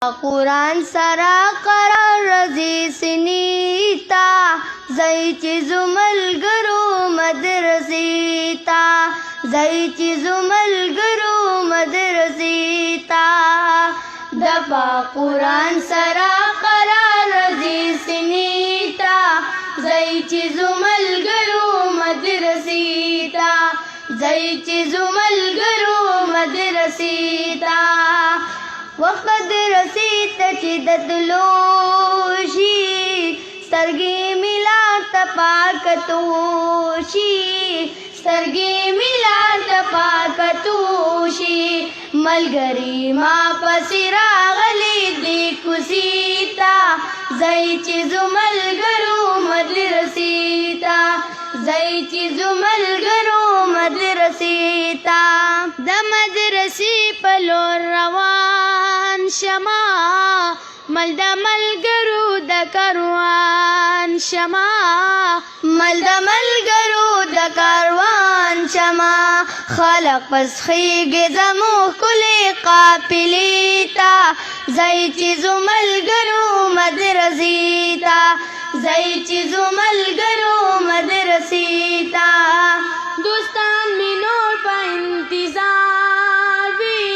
قرآن سرا قرار رضی سنیتا زئی چیزو ملګرو مدرسیتا زئی چیزو ملګرو مدرسیتا دپا قرآن سرا قرار رضی سنیتا زئی چیزو ملګرو مدرسیتا زئی چیزو ملګرو مدرسیتا وقت رسیت چې د تلو شي سترګې ملا تپاکتو شي سترګې ملا تپاکتو شي ملګری ما پسې راغلی دی کوڅې ته ځئ چې زو ملګرو مدرسې ته ځئ چې زو ملګرو مدرسې ته د مدرسې په لور روان شما مل د ملګرو د کاروان شما مل د ملګرو د کاروان شما خلق پس خیږي زمو ښکلې قافلې ته ځئ چې زو ملګرو مدرسې ته ځئ چې زو ملګرو مدرسې ته دوستان مې نور په انتظار وي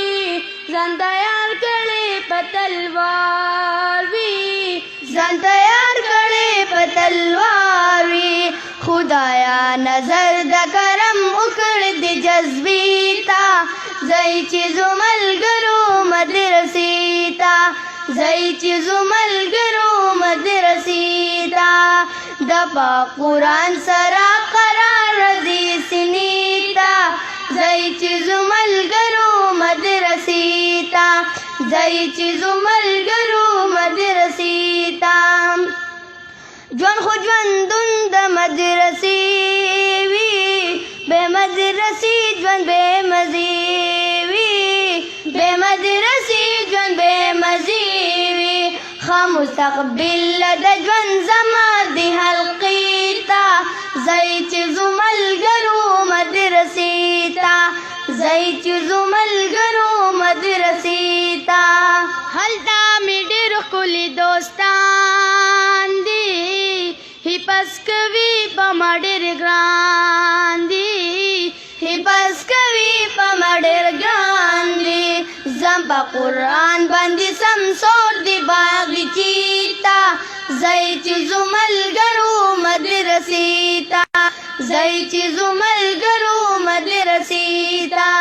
ځان تیار کړې په تلوار وي ځان تیار کړې په تلوار وي خدایا نظر د کرم وکړ د جذبې ته ځئ چې زو ملګرو مدرسې ته ځئ چې زو ملګرو مدرسې ته د پاک قرآن سره قرار رضی سنې ته ځئ چې زو ملګرو مدرسې ته ځئ چې زو ملګرو مدرسې ته ژوند خو ژوندون د مدرسې وي بې مدرسې ژوند بې مزې وي بې مدرسې ژوند بې مزې وي ښه مستقبل د ژوند زما د حلقې ته ځئ چې زو ملګرو مدرسې ته ځئ چې زو ملګرو مدرسې ته هلته مې ډېر ښکلي دوستان دي حفظ کوي په ما ډېر ګران دي حفظ کوي په ما ډېر ګران دي زم په قرآن باندې سمسور دي باغچې ته ځئ چې زو ملګرو مدرسې ته ځئ چې زو ملګرو مدرسې ته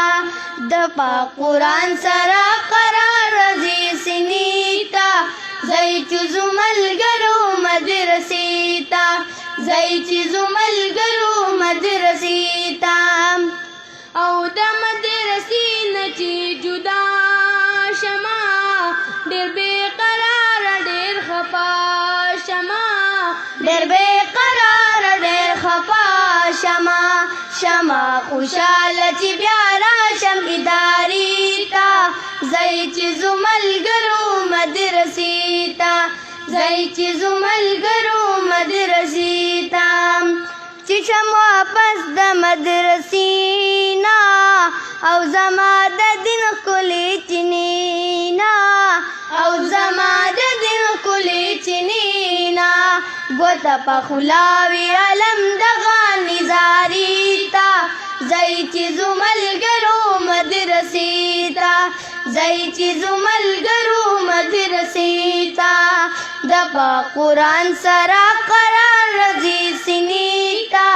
د پاک قرآن سره قرار رضی سنې ته ځئ چې زو ملګرو مدرسې ته ځئ چې زو ملګرو مدرسې ته او د مدرسې نه چې جدا شما ډېر بې قراره ډېر خفا شما ډېر بې قراره ډېر خفا شما شما خوشاله چې بیا راشم ادارې ته ځئ چې زو ملګرو مدرسې ته ځئ چې زو ملګرو مدرسې ته چې شم واپس د مدرسې نه او زما د دین ښکلې چینې نه او زما د دین ښکلې چینې نه ګوته په خوله وي علم دغه نظارې ته ځئ چې زو ملګرو مدرسې ته ځئ چې زو ملګرو مدرسې ته د پاک قرآن سره قرار رضی سنې ته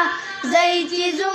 ځئ چې زو